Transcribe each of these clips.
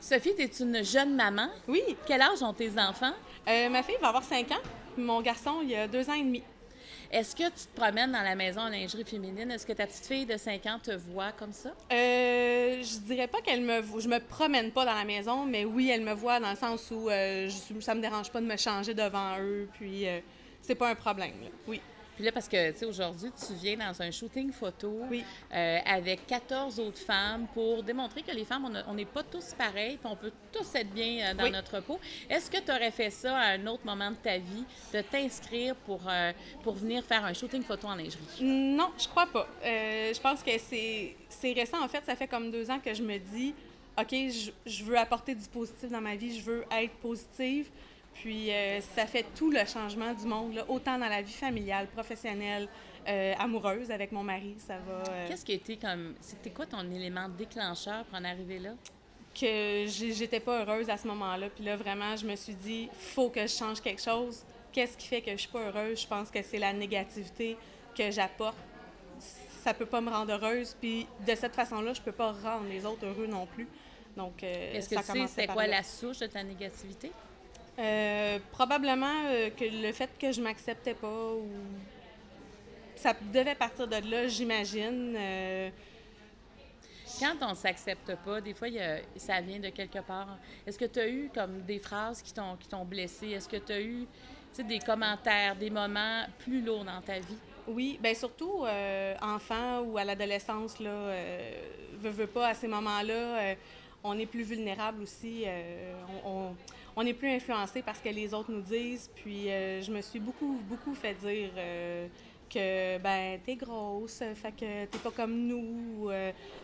Sophie, tu es une jeune maman. Oui, Quel âge ont tes enfants? ma fille va avoir 5 ans. Mon garçon, il a 2 ans et demi. Est-ce que tu te promènes dans la maison en lingerie féminine? Est-ce que ta petite fille de 5 ans te voit comme ça? Je dirais pas qu'elle me voit. Je me promène pas dans la maison, mais oui, elle me voit dans le sens où ça me dérange pas de me changer devant eux, puis c'est pas un problème, là. Oui, Puis là, parce que, tu sais, aujourd'hui, tu viens dans un shooting photo oui. avec 14 autres femmes pour démontrer que les femmes, on n'est pas tous pareils, puis on peut tous être bien dans Oui. notre peau. Est-ce que tu aurais fait ça à un autre moment de ta vie, de t'inscrire pour venir faire un shooting photo en lingerie? Non, je crois pas. Je pense que c'est récent. En fait, ça fait comme 2 ans que je me dis, OK, je veux apporter du positif dans ma vie, je veux être positive. Puis ça fait tout le changement du monde, là, autant dans la vie familiale, professionnelle, amoureuse avec mon mari. Ça va. Qu'est-ce qui a été comme. C'était quoi ton élément déclencheur pour en arriver là? Que j'étais pas heureuse à ce moment-là. Puis là, vraiment, je me suis dit, faut que je change quelque chose. Qu'est-ce qui fait que je suis pas heureuse? Je pense que c'est la négativité que j'apporte. Ça peut pas me rendre heureuse. Puis de cette façon-là, je peux pas rendre les autres heureux non plus. Donc, Est-ce que ça tu sais commençait c'était par quoi là. la souche de ta négativité? Probablement que le fait que je m'acceptais pas ou ça devait partir de là, j'imagine. Quand on s'accepte pas, des fois, ça vient de quelque part. Est-ce que tu as eu comme des phrases qui t'ont blessé? Est-ce que tu as eu des commentaires, des moments plus lourds dans ta vie? Oui, bien surtout enfant ou à l'adolescence, là, veut pas, à ces moments-là, on est plus vulnérable aussi. On est plus influencé par ce que les autres nous disent. Puis je me suis beaucoup, beaucoup fait dire que, ben, t'es grosse, fait que t'es pas comme nous,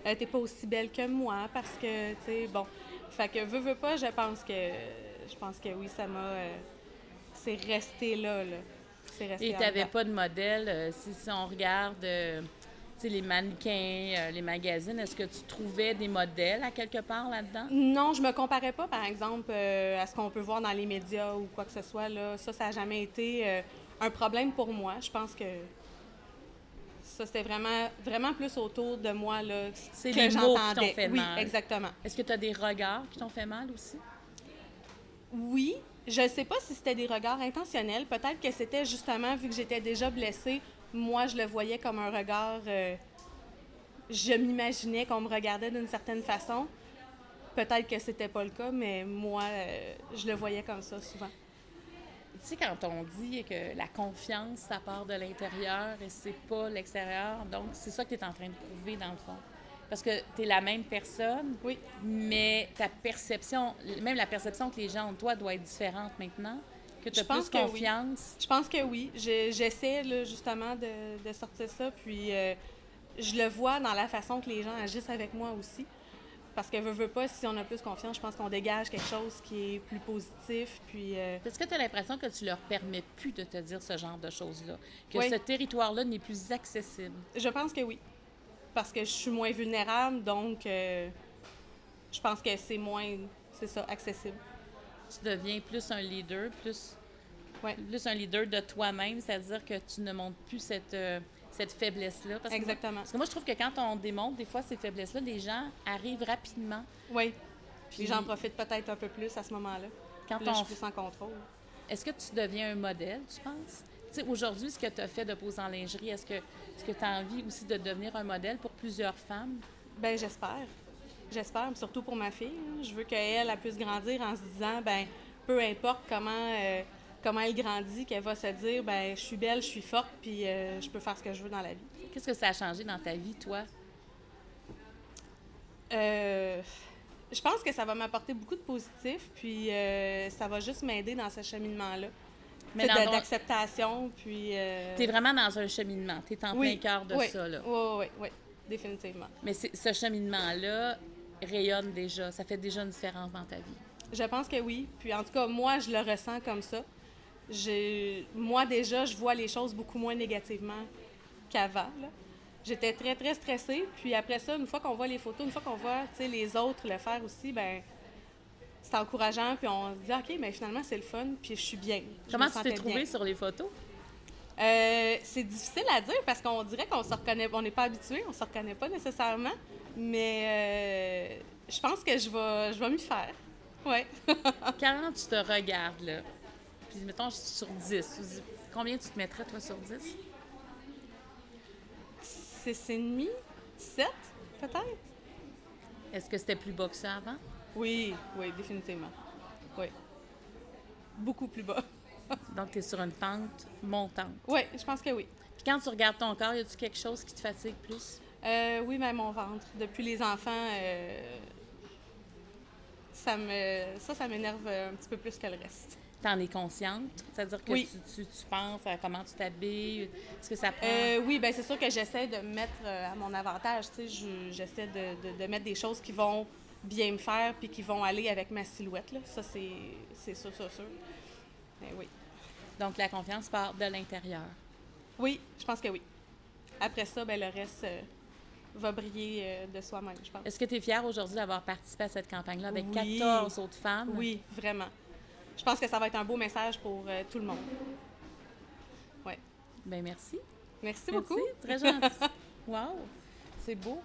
t'es pas aussi belle que moi parce que, tu sais, bon. Fait que veux pas, je pense que oui, ça m'a. C'est resté là. C'est resté Et tu en n'avais dedans. pas de modèle. Si on regarde les mannequins, les magazines, est-ce que tu trouvais des modèles à quelque part là-dedans? Non, je me comparais pas, par exemple, à ce qu'on peut voir dans les médias ou quoi que ce soit. Là. Ça n'a jamais été un problème pour moi. Je pense que ça, c'était vraiment, vraiment plus autour de moi là, C'est que les mots qui t'ont j'entendais. fait Oui, mal. exactement. Est-ce que tu as des regards qui t'ont fait mal aussi? Oui, je sais pas si c'était des regards intentionnels. Peut-être que c'était justement, vu que j'étais déjà blessée, moi, je le voyais comme un regard... je m'imaginais qu'on me regardait d'une certaine façon. Peut-être que c'était pas le cas, mais moi, je le voyais comme ça souvent. Tu sais, quand on dit que la confiance, ça part de l'intérieur et c'est pas l'extérieur, donc c'est ça que tu es en train de prouver dans le fond. Parce que tu es la même personne, Oui, mais ta perception, même la perception que les gens ont de toi doit être différente maintenant, que tu je as plus pense que oui. confiance. Je pense que oui. J'essaie là, justement de sortir ça, puis je le vois dans la façon que les gens agissent avec moi aussi. Parce que veux pas, si on a plus confiance, je pense qu'on dégage quelque chose qui est plus positif, puis... Est-ce que tu as l'impression que tu leur permets plus de te dire ce genre de choses-là? Que oui, ce territoire-là n'est plus accessible? je pense que oui. Parce que je suis moins vulnérable, donc je pense que c'est moins, c'est ça, accessible. Tu deviens plus un leader, Oui, plus un leader de toi-même, c'est-à-dire que tu ne montres plus cette faiblesse-là. exactement. Parce que moi, je trouve que quand on démontre des fois ces faiblesses-là, les gens arrivent rapidement. Oui. Puis, Les gens profitent peut-être un peu plus à ce moment-là. quand Puis là, je on... suis plus en contrôle. Est-ce que tu deviens un modèle, tu penses? Tu sais, aujourd'hui, ce que tu as fait de poser en lingerie, est-ce que tu as envie aussi de devenir un modèle pour plusieurs femmes? Ben j'espère. J'espère, surtout pour ma fille. Hein. Je veux qu'elle elle puisse grandir en se disant, ben peu importe comment elle grandit, qu'elle va se dire, ben je suis belle, je suis forte, puis je peux faire ce que je veux dans la vie. Qu'est-ce que ça a changé dans ta vie, toi? Euh, je pense que ça va m'apporter beaucoup de positif, puis ça va juste m'aider dans ce cheminement-là. Mais Tu sais, dans ton... d'acceptation, puis... Tu es vraiment dans un cheminement. Tu es en plein oui, cœur de oui, ça, là. oui, définitivement. Mais ce cheminement-là rayonne déjà. Ça fait déjà une différence dans ta vie. Je pense que oui. Puis en tout cas, moi, je le ressens comme ça. Moi, déjà, je vois les choses beaucoup moins négativement qu'avant. Là. J'étais très, très stressée. Puis après ça, une fois qu'on voit les photos, une fois qu'on voit les autres le faire aussi, ben c'est encourageant. Puis on se dit, OK, mais finalement, c'est le fun. Puis je suis bien. Je Comment me tu t'es sentais trouvée bien. sur les photos? C'est difficile à dire parce qu'on dirait qu'on se reconnaît, on n'est pas habitué, on se reconnaît pas nécessairement, mais Je pense que je vais m'y faire. Oui. Quand tu te regardes, là, puis mettons sur 10, combien tu te mettrais, toi, sur 10? 6,5, 7, peut-être? Est-ce que c'était plus bas que ça avant? Oui, oui, définitivement. Oui. Beaucoup plus bas. Donc, tu es sur une pente montante. Oui, je pense que oui. Puis quand tu regardes ton corps, y a-tu quelque chose qui te fatigue plus? Oui, mais mon ventre. Depuis les enfants, ça m'énerve un petit peu plus que le reste. T'en es consciente? C'est-à-dire que Oui. tu penses à comment tu t'habilles? Est-ce que ça prend... Oui, bien c'est sûr que j'essaie de me mettre à mon avantage. Tu sais, j'essaie de mettre des choses qui vont bien me faire puis qui vont aller avec ma silhouette. Là. Ça, c'est sûr, sûr, sûr. Mais oui. Donc, la confiance part de l'intérieur. Oui, je pense que oui. Après ça, ben, le reste va briller de soi-même, je pense. Est-ce que tu es fière aujourd'hui d'avoir participé à cette campagne-là avec Oui. 14 autres femmes? Oui, vraiment. Je pense que ça va être un beau message pour tout le monde. Oui. Bien, merci. Merci beaucoup. Très gentil. Wow, c'est beau.